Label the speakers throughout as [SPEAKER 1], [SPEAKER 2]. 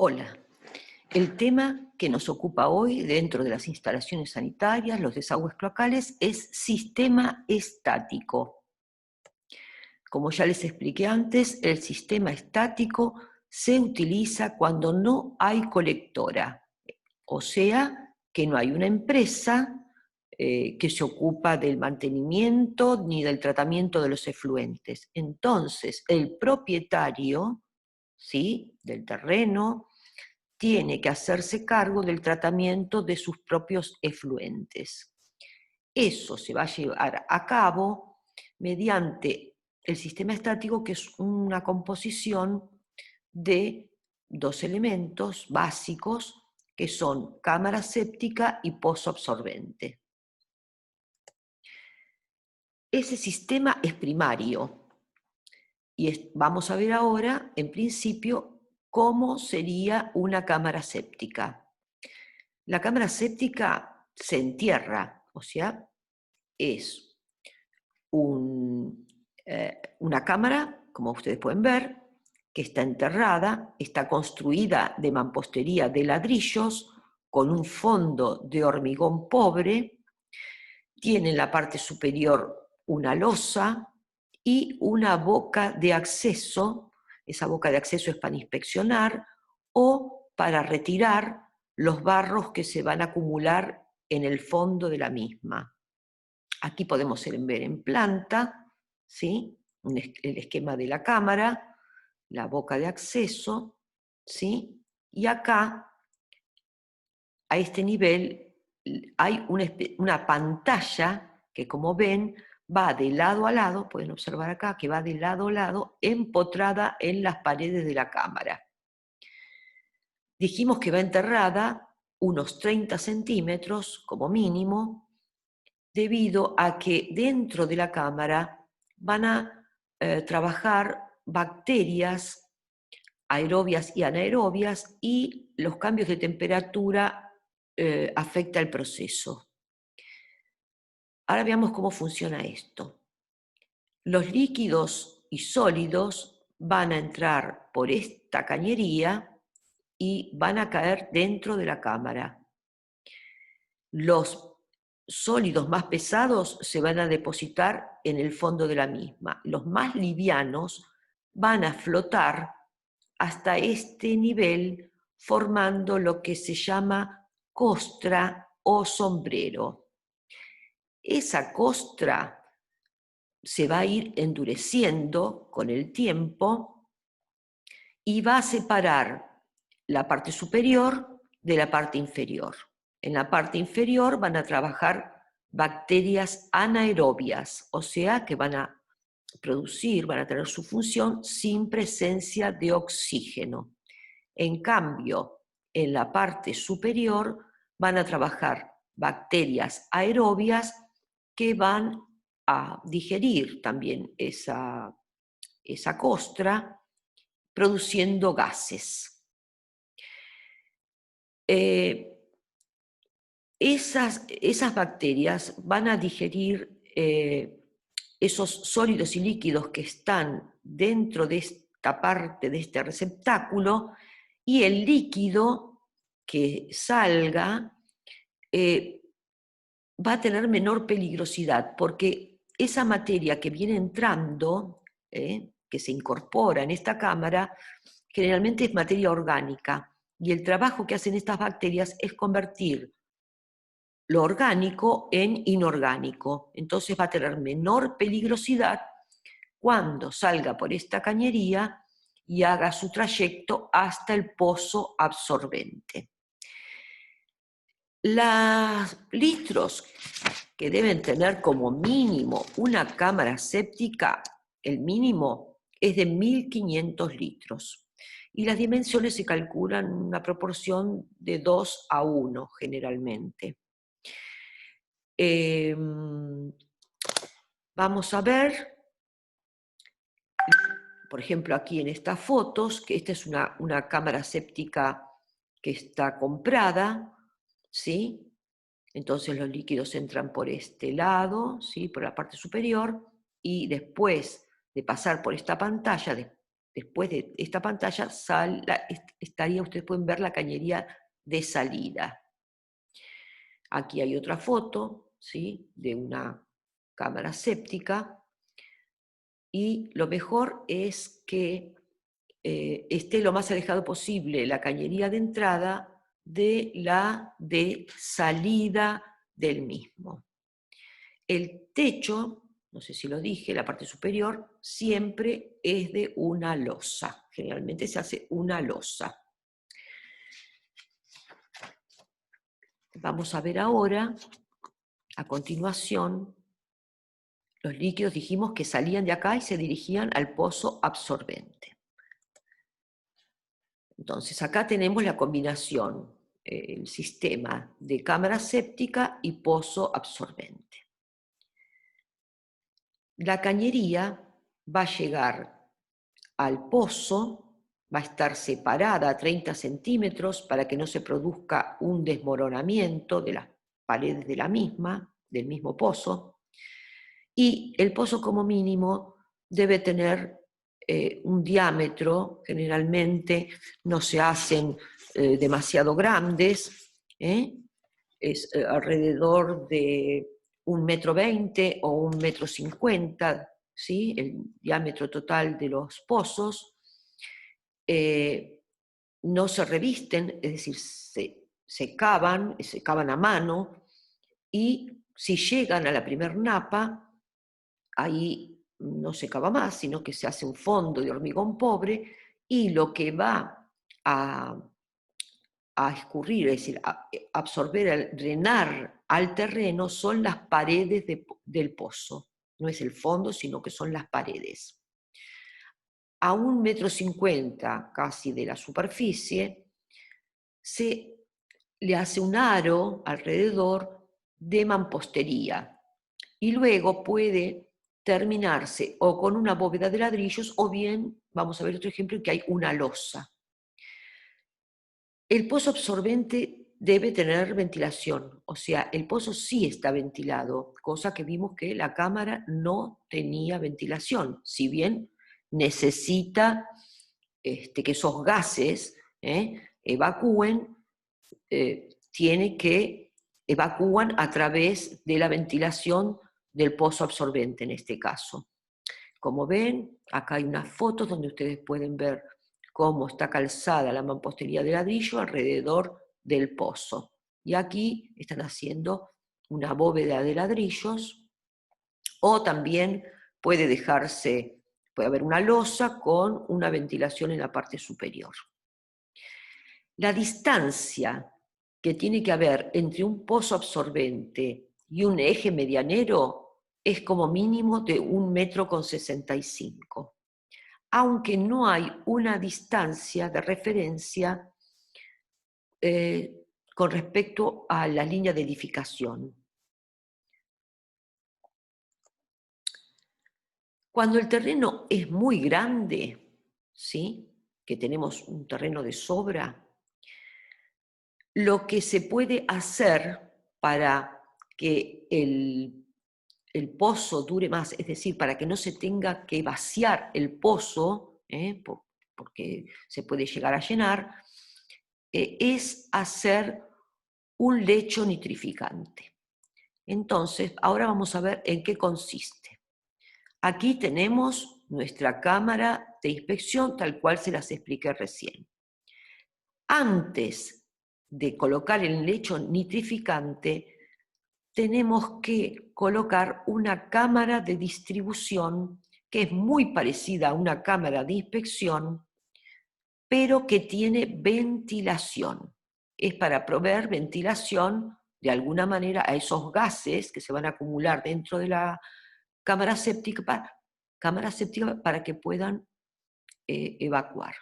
[SPEAKER 1] Hola. El tema que nos ocupa hoy dentro de las instalaciones sanitarias, los desagües cloacales, es sistema estático. Como ya les expliqué antes, el sistema estático se utiliza cuando no hay colectora, o sea, que no hay una empresa que se ocupa del mantenimiento ni del tratamiento de los efluentes. Entonces, el propietario, ¿sí?, del terreno tiene que hacerse cargo del tratamiento de sus propios efluentes. Eso se va a llevar a cabo mediante el sistema estático, que es una composición de dos elementos básicos, que son cámara séptica y pozo absorbente. Ese sistema es primario y vamos a ver ahora, en principio, cómo sería una cámara séptica. La cámara séptica se entierra, o sea, es una cámara, como ustedes pueden ver, que está enterrada, está construida de mampostería de ladrillos, con un fondo de hormigón pobre, tiene en la parte superior una losa y una boca de acceso. Esa boca de acceso es para inspeccionar o para retirar los barros que se van a acumular en el fondo de la misma. Aquí podemos ver en planta, ¿sí?, el esquema de la cámara, la boca de acceso, ¿sí? Y acá, a este nivel, hay una pantalla que, como ven, va de lado a lado, pueden observar acá, que va de lado a lado, empotrada en las paredes de la cámara. Dijimos que va enterrada unos 30 centímetros, como mínimo, debido a que dentro de la cámara van a trabajar bacterias aerobias y anaerobias, y los cambios de temperatura afectan el proceso. Ahora veamos cómo funciona esto. Los líquidos y sólidos van a entrar por esta cañería y van a caer dentro de la cámara. Los sólidos más pesados se van a depositar en el fondo de la misma. Los más livianos van a flotar hasta este nivel, formando lo que se llama costra o sombrero. Esa costra se va a ir endureciendo con el tiempo y va a separar la parte superior de la parte inferior. En la parte inferior van a trabajar bacterias anaerobias, o sea que van a producir, van a tener su función sin presencia de oxígeno. En cambio, en la parte superior van a trabajar bacterias aerobias que van a digerir también esa costra, produciendo gases. Esas bacterias van a digerir esos sólidos y líquidos que están dentro de esta parte, de este receptáculo, y el líquido que salga va a tener menor peligrosidad, porque esa materia que viene entrando, que se incorpora en esta cámara, generalmente es materia orgánica, y el trabajo que hacen estas bacterias es convertir lo orgánico en inorgánico. Entonces va a tener menor peligrosidad cuando salga por esta cañería y haga su trayecto hasta el pozo absorbente. Los litros que deben tener como mínimo una cámara séptica, el mínimo es de 1500 litros. Y las dimensiones se calculan en una proporción de 2 a 1 generalmente. Vamos a ver, por ejemplo, aquí en estas fotos, que esta es una cámara séptica que está comprada, ¿sí? Entonces los líquidos entran por este lado, ¿sí?, por la parte superior, y después de pasar por esta pantalla, después de esta pantalla, ustedes pueden ver la cañería de salida. Aquí hay otra foto, ¿sí?, de una cámara séptica, y lo mejor es que esté lo más alejado posible la cañería de entrada de la de salida del mismo. El techo, no sé si lo dije, la parte superior, siempre es de una losa. Generalmente se hace una losa. Vamos a ver ahora, a continuación, los líquidos dijimos que salían de acá y se dirigían al pozo absorbente. Entonces acá tenemos la combinación, el sistema de cámara séptica y pozo absorbente. La cañería va a llegar al pozo, va a estar separada a 30 centímetros para que no se produzca un desmoronamiento de las paredes de la misma, del mismo pozo, y el pozo como mínimo debe tener un diámetro, generalmente no se hacen demasiado grandes, es alrededor de 1,20 m o 1,50 m, ¿sí?, el diámetro total de los pozos. No se revisten, es decir, se cavan a mano, y si llegan a la primer napa, ahí no se cava más, sino que se hace un fondo de hormigón pobre, y lo que va a escurrir, es decir, a absorber, drenar al terreno, son las paredes del pozo. No es el fondo, sino que son las paredes. A 1,50 m casi de la superficie, se le hace un aro alrededor de mampostería, y luego puede terminarse o con una bóveda de ladrillos, o bien, vamos a ver otro ejemplo en que hay una losa. El pozo absorbente debe tener ventilación, o sea, el pozo sí está ventilado, cosa que vimos que la cámara no tenía ventilación, si bien necesita que esos gases evacúen, evacúan a través de la ventilación del pozo absorbente en este caso. Como ven, acá hay unas fotos donde ustedes pueden ver cómo está calzada la mampostería de ladrillo alrededor del pozo. Y aquí están haciendo una bóveda de ladrillos, o también puede haber una losa con una ventilación en la parte superior. La distancia que tiene que haber entre un pozo absorbente y un eje medianero es como mínimo de 1,65 m, aunque no hay una distancia de referencia con respecto a la línea de edificación. Cuando el terreno es muy grande, ¿sí?, que tenemos un terreno de sobra, lo que se puede hacer para que el pozo dure más, es decir, para que no se tenga que vaciar el pozo, porque se puede llegar a llenar, es hacer un lecho nitrificante. Entonces, ahora vamos a ver en qué consiste. Aquí tenemos nuestra cámara de inspección, tal cual se las expliqué recién. Antes de colocar el lecho nitrificante, tenemos que colocar una cámara de distribución que es muy parecida a una cámara de inspección, pero que tiene ventilación. Es para proveer ventilación de alguna manera a esos gases que se van a acumular dentro de la cámara séptica para que puedan evacuar.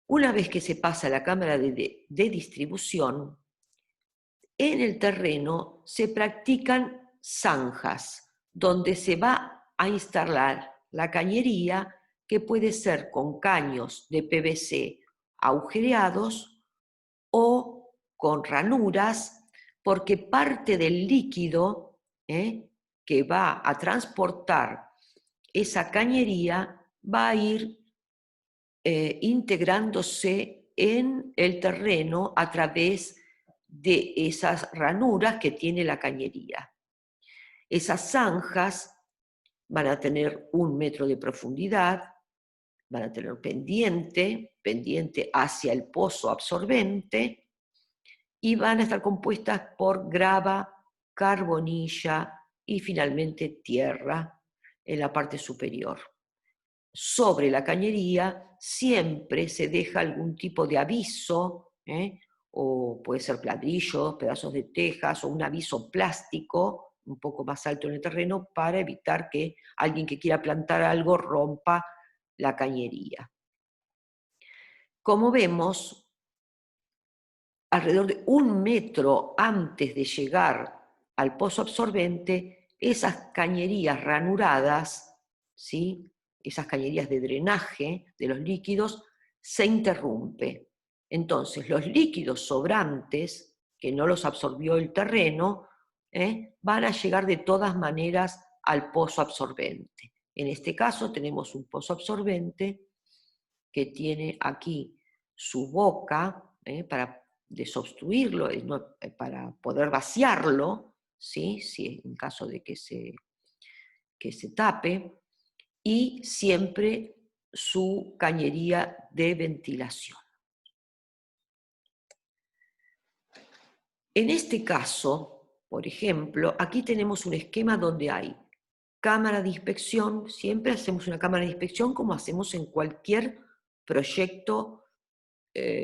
[SPEAKER 1] Una vez que se pasa a la cámara de distribución, en el terreno se practican zanjas, donde se va a instalar la cañería, que puede ser con caños de PVC agujereados o con ranuras, porque parte del líquido que va a transportar esa cañería va a ir integrándose en el terreno a través de esas ranuras que tiene la cañería. Esas zanjas van a tener 1 metro de profundidad, van a tener pendiente hacia el pozo absorbente, y van a estar compuestas por grava, carbonilla y finalmente tierra en la parte superior. Sobre la cañería siempre se deja algún tipo de aviso, o puede ser ladrillos, pedazos de tejas o un aviso plástico un poco más alto en el terreno para evitar que alguien que quiera plantar algo rompa la cañería. Como vemos, alrededor de 1 metro antes de llegar al pozo absorbente, esas cañerías ranuradas, ¿sí?, esas cañerías de drenaje de los líquidos, se interrumpe. Entonces, los líquidos sobrantes, que no los absorbió el terreno, van a llegar de todas maneras al pozo absorbente. En este caso tenemos un pozo absorbente que tiene aquí su boca, para desobstruirlo, para poder vaciarlo, ¿sí?, si en caso de que se tape, y siempre su cañería de ventilación. En este caso, por ejemplo, aquí tenemos un esquema donde hay cámara de inspección. Siempre hacemos una cámara de inspección como hacemos en cualquier proyecto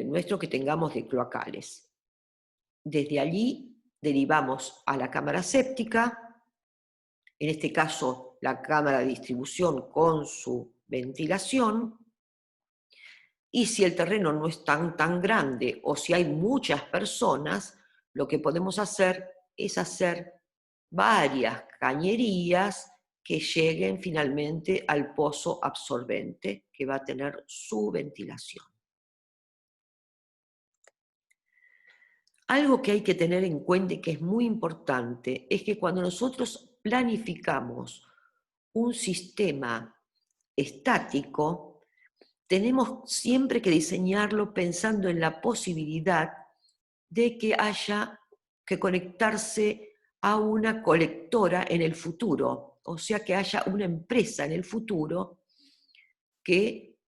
[SPEAKER 1] nuestro que tengamos de cloacales. Desde allí derivamos a la cámara séptica, en este caso la cámara de distribución con su ventilación, y si el terreno no es tan grande o si hay muchas personas, lo que podemos hacer es hacer varias cañerías que lleguen finalmente al pozo absorbente, que va a tener su ventilación. Algo que hay que tener en cuenta y que es muy importante es que cuando nosotros planificamos un sistema estático, tenemos siempre que diseñarlo pensando en la posibilidad de que haya que conectarse a una colectora en el futuro, o sea que haya una empresa en el futuro que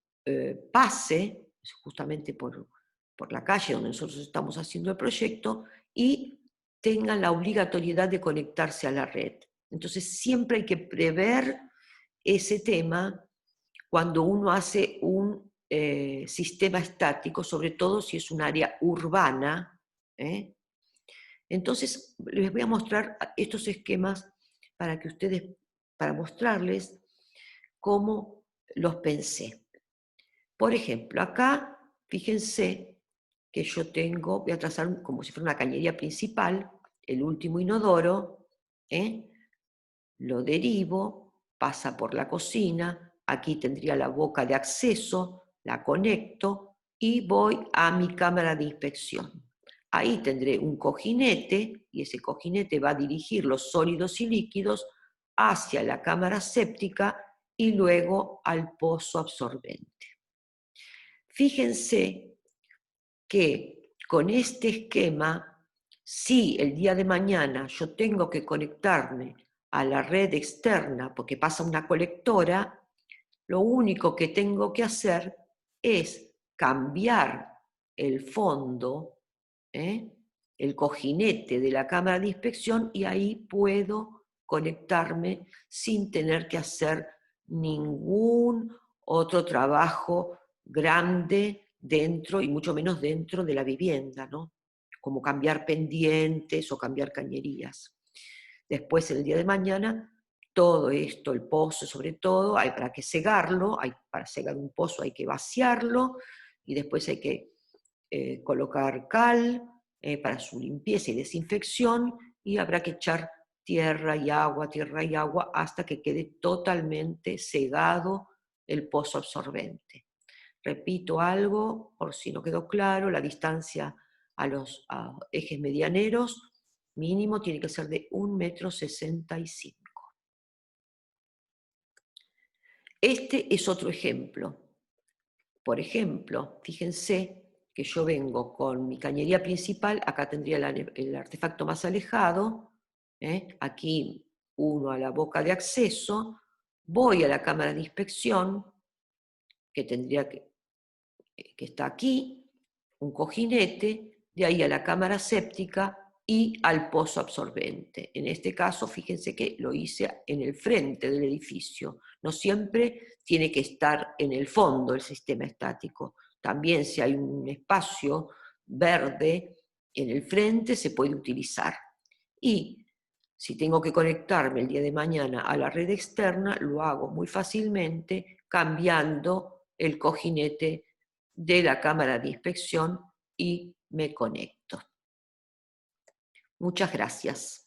[SPEAKER 1] pase justamente por la calle donde nosotros estamos haciendo el proyecto y tengan la obligatoriedad de conectarse a la red. Entonces siempre hay que prever ese tema cuando uno hace un sistema estático, sobre todo si es un área urbana. Entonces les voy a mostrar estos esquemas para mostrarles cómo los pensé. Por ejemplo, acá, fíjense que yo voy a trazar como si fuera una cañería principal, el último inodoro, lo derivo, pasa por la cocina, aquí tendría la boca de acceso, la conecto y voy a mi cámara de inspección. Ahí tendré un cojinete y ese cojinete va a dirigir los sólidos y líquidos hacia la cámara séptica y luego al pozo absorbente. Fíjense que con este esquema, si el día de mañana yo tengo que conectarme a la red externa porque pasa una colectora, lo único que tengo que hacer es cambiar el fondo, el cojinete de la cámara de inspección, y ahí puedo conectarme sin tener que hacer ningún otro trabajo grande dentro, y mucho menos dentro de la vivienda, ¿no?, como cambiar pendientes o cambiar cañerías. Después, el día de mañana, todo esto, el pozo sobre todo, hay para que cegarlo, para cegar un pozo hay que vaciarlo, y después hay que colocar cal para su limpieza y desinfección, y habrá que echar tierra y agua, hasta que quede totalmente cegado el pozo absorbente. Repito algo, por si no quedó claro, la distancia a los ejes medianeros mínimo tiene que ser de 1,65 m. Este es otro ejemplo. Por ejemplo, fíjense que yo vengo con mi cañería principal, acá tendría el artefacto más alejado, aquí uno a la boca de acceso, voy a la cámara de inspección, que tendría que está aquí, un cojinete, de ahí a la cámara séptica y al pozo absorbente. En este caso, fíjense que lo hice en el frente del edificio. No siempre tiene que estar en el fondo el sistema estático. También si hay un espacio verde en el frente se puede utilizar. Y si tengo que conectarme el día de mañana a la red externa, lo hago muy fácilmente cambiando el cojinete de la cámara de inspección y me conecto. Muchas gracias.